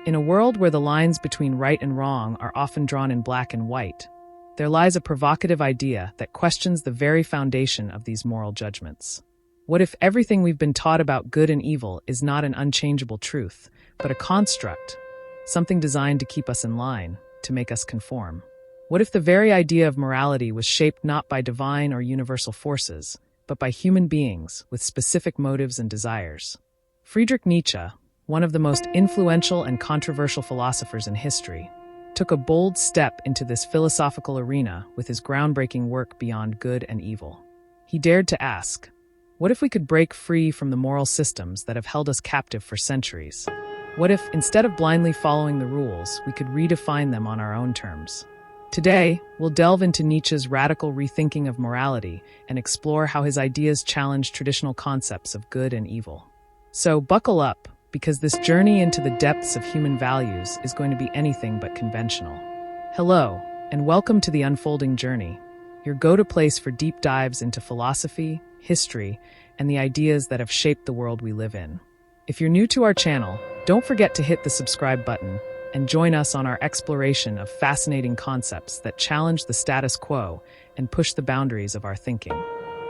In a world where the lines between right and wrong are often drawn in black and white, there lies a provocative idea that questions the very foundation of these moral judgments. What if everything we've been taught about good and evil is not an unchangeable truth, but a construct, something designed to keep us in line, to make us conform? What if the very idea of morality was shaped not by divine or universal forces, but by human beings with specific motives and desires? Friedrich Nietzsche, one of the most influential and controversial philosophers in history, took a bold step into this philosophical arena with his groundbreaking work Beyond Good and Evil. He dared to ask, what if we could break free from the moral systems that have held us captive for centuries? What if, instead of blindly following the rules, we could redefine them on our own terms? Today, we'll delve into Nietzsche's radical rethinking of morality and explore how his ideas challenge traditional concepts of good and evil. So buckle up, because this journey into the depths of human values is going to be anything but conventional. Hello, and welcome to The Unfolding Journey, your go-to place for deep dives into philosophy, history, and the ideas that have shaped the world we live in. If you're new to our channel, don't forget to hit the subscribe button and join us on our exploration of fascinating concepts that challenge the status quo and push the boundaries of our thinking.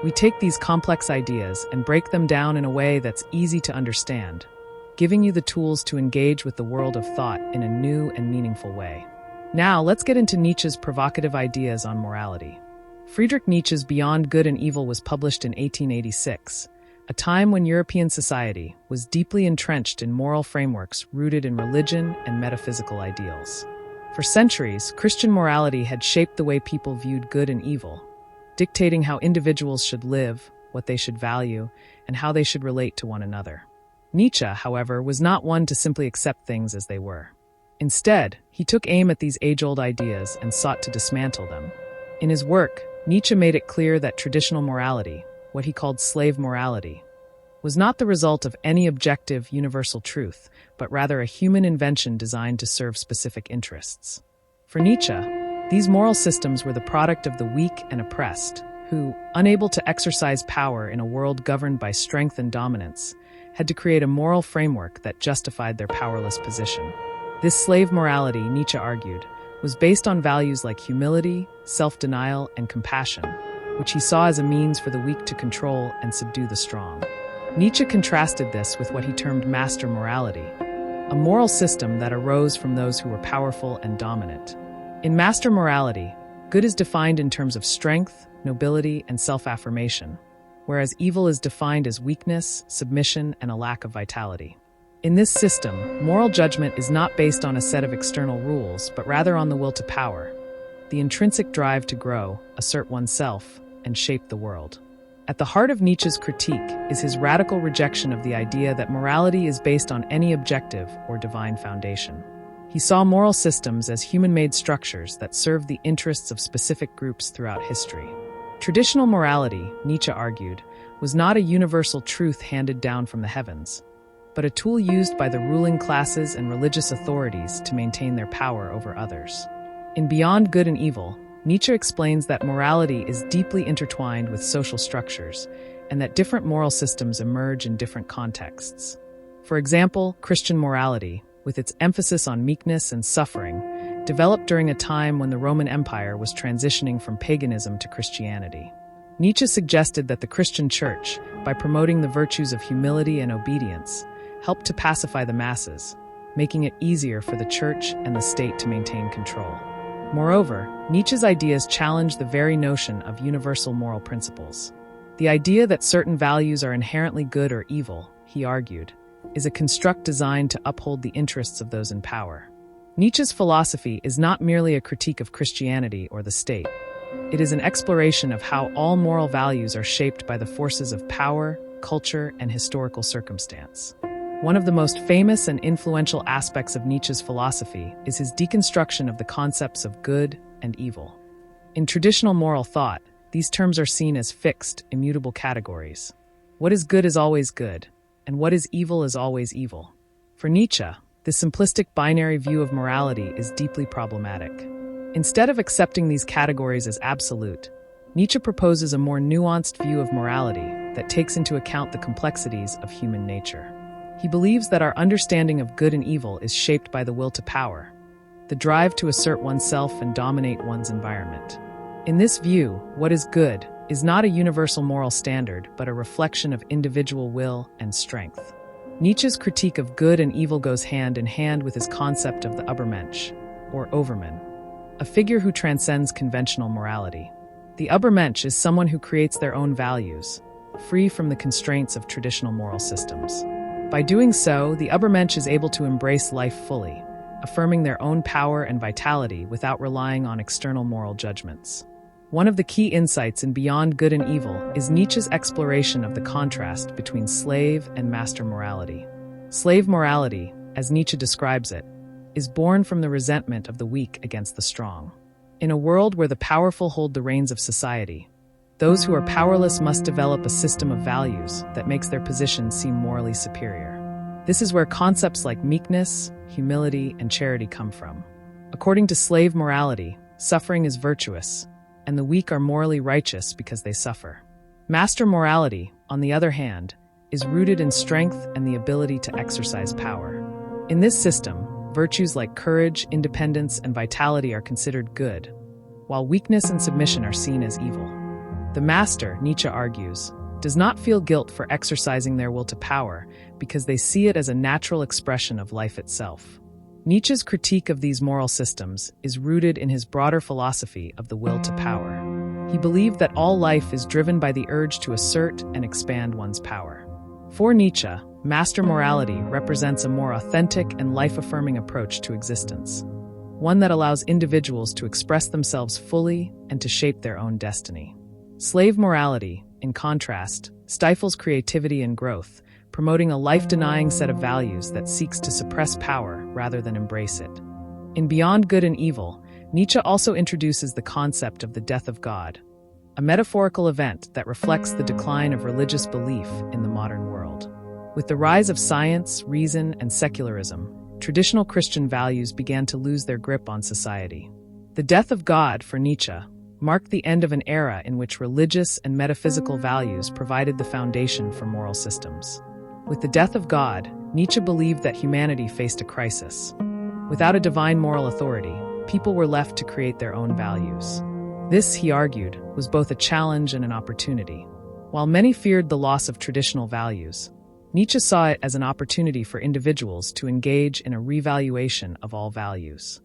We take these complex ideas and break them down in a way that's easy to understand, giving you the tools to engage with the world of thought in a new and meaningful way. Now, let's get into Nietzsche's provocative ideas on morality. Friedrich Nietzsche's Beyond Good and Evil was published in 1886, a time when European society was deeply entrenched in moral frameworks rooted in religion and metaphysical ideals. For centuries, Christian morality had shaped the way people viewed good and evil, dictating how individuals should live, what they should value, and how they should relate to one another. Nietzsche, however, was not one to simply accept things as they were. Instead, he took aim at these age-old ideas and sought to dismantle them. In his work, Nietzsche made it clear that traditional morality, what he called slave morality, was not the result of any objective, universal truth, but rather a human invention designed to serve specific interests. For Nietzsche, these moral systems were the product of the weak and oppressed, who, unable to exercise power in a world governed by strength and dominance, had to create a moral framework that justified their powerless position. This slave morality, Nietzsche argued, was based on values like humility, self-denial, and compassion, which he saw as a means for the weak to control and subdue the strong. Nietzsche contrasted this with what he termed master morality, a moral system that arose from those who were powerful and dominant. In master morality, good is defined in terms of strength, nobility, and self-affirmation, whereas evil is defined as weakness, submission, and a lack of vitality. In this system, moral judgment is not based on a set of external rules, but rather on the will to power, the intrinsic drive to grow, assert oneself, and shape the world. At the heart of Nietzsche's critique is his radical rejection of the idea that morality is based on any objective or divine foundation. He saw moral systems as human-made structures that served the interests of specific groups throughout history. Traditional morality, Nietzsche argued, was not a universal truth handed down from the heavens, but a tool used by the ruling classes and religious authorities to maintain their power over others. In Beyond Good and Evil, Nietzsche explains that morality is deeply intertwined with social structures, and that different moral systems emerge in different contexts. For example, Christian morality, with its emphasis on meekness and suffering, developed during a time when the Roman Empire was transitioning from paganism to Christianity. Nietzsche suggested that the Christian Church, by promoting the virtues of humility and obedience, helped to pacify the masses, making it easier for the Church and the state to maintain control. Moreover, Nietzsche's ideas challenged the very notion of universal moral principles. The idea that certain values are inherently good or evil, he argued, is a construct designed to uphold the interests of those in power. Nietzsche's philosophy is not merely a critique of Christianity or the state. It is an exploration of how all moral values are shaped by the forces of power, culture, and historical circumstance. One of the most famous and influential aspects of Nietzsche's philosophy is his deconstruction of the concepts of good and evil. In traditional moral thought, these terms are seen as fixed, immutable categories. What is good is always good, and what is always evil. For Nietzsche, this simplistic binary view of morality is deeply problematic. Instead of accepting these categories as absolute, Nietzsche proposes a more nuanced view of morality that takes into account the complexities of human nature. He believes that our understanding of good and evil is shaped by the will to power, the drive to assert oneself and dominate one's environment. In this view, what is good is not a universal moral standard, but a reflection of individual will and strength. Nietzsche's critique of good and evil goes hand in hand with his concept of the Übermensch, or Overman, a figure who transcends conventional morality. The Übermensch is someone who creates their own values, free from the constraints of traditional moral systems. By doing so, the Übermensch is able to embrace life fully, affirming their own power and vitality without relying on external moral judgments. One of the key insights in Beyond Good and Evil is Nietzsche's exploration of the contrast between slave and master morality. Slave morality, as Nietzsche describes it, is born from the resentment of the weak against the strong. In a world where the powerful hold the reins of society, those who are powerless must develop a system of values that makes their position seem morally superior. This is where concepts like meekness, humility, and charity come from. According to slave morality, suffering is virtuous, and the weak are morally righteous because they suffer. Master morality, on the other hand, is rooted in strength and the ability to exercise power. In this system, virtues like courage, independence, and vitality are considered good, while weakness and submission are seen as evil. The master, Nietzsche argues, does not feel guilt for exercising their will to power because they see it as a natural expression of life itself. Nietzsche's critique of these moral systems is rooted in his broader philosophy of the will to power. He believed that all life is driven by the urge to assert and expand one's power. For Nietzsche, master morality represents a more authentic and life-affirming approach to existence, one that allows individuals to express themselves fully and to shape their own destiny. Slave morality, in contrast, stifles creativity and growth, promoting a life-denying set of values that seeks to suppress power rather than embrace it. In Beyond Good and Evil, Nietzsche also introduces the concept of the death of God, a metaphorical event that reflects the decline of religious belief in the modern world. With the rise of science, reason, and secularism, traditional Christian values began to lose their grip on society. The death of God, for Nietzsche, marked the end of an era in which religious and metaphysical values provided the foundation for moral systems. With the death of God, Nietzsche believed that humanity faced a crisis. Without a divine moral authority, people were left to create their own values. This, he argued, was both a challenge and an opportunity. While many feared the loss of traditional values, Nietzsche saw it as an opportunity for individuals to engage in a revaluation of all values.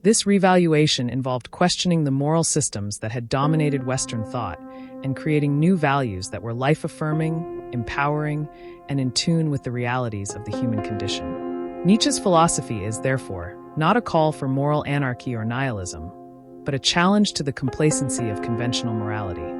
This revaluation involved questioning the moral systems that had dominated Western thought and creating new values that were life-affirming, empowering, and in tune with the realities of the human condition. Nietzsche's philosophy is, therefore, not a call for moral anarchy or nihilism, but a challenge to the complacency of conventional morality.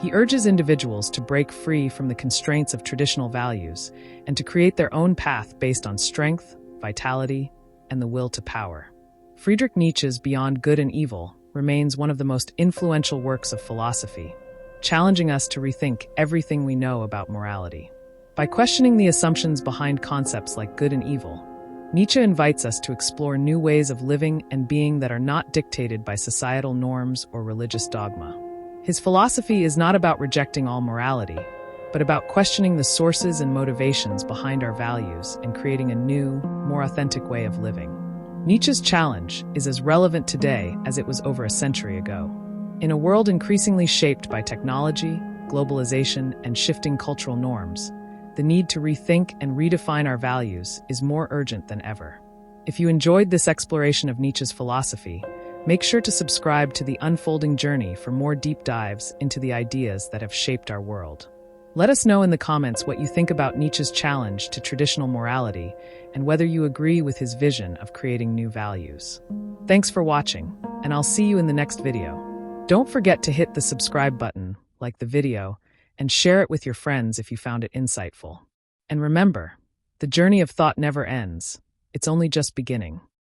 He urges individuals to break free from the constraints of traditional values and to create their own path based on strength, vitality, and the will to power. Friedrich Nietzsche's Beyond Good and Evil remains one of the most influential works of philosophy, challenging us to rethink everything we know about morality. By questioning the assumptions behind concepts like good and evil, Nietzsche invites us to explore new ways of living and being that are not dictated by societal norms or religious dogma. His philosophy is not about rejecting all morality, but about questioning the sources and motivations behind our values and creating a new, more authentic way of living. Nietzsche's challenge is as relevant today as it was over a century ago. In a world increasingly shaped by technology, globalization, and shifting cultural norms, the need to rethink and redefine our values is more urgent than ever. If you enjoyed this exploration of Nietzsche's philosophy, make sure to subscribe to The Unfolding Journey for more deep dives into the ideas that have shaped our world. Let us know in the comments what you think about Nietzsche's challenge to traditional morality and whether you agree with his vision of creating new values. Thanks for watching, and I'll see you in the next video. Don't forget to hit the subscribe button, like the video, and share it with your friends if you found it insightful. And remember, the journey of thought never ends. It's only just beginning.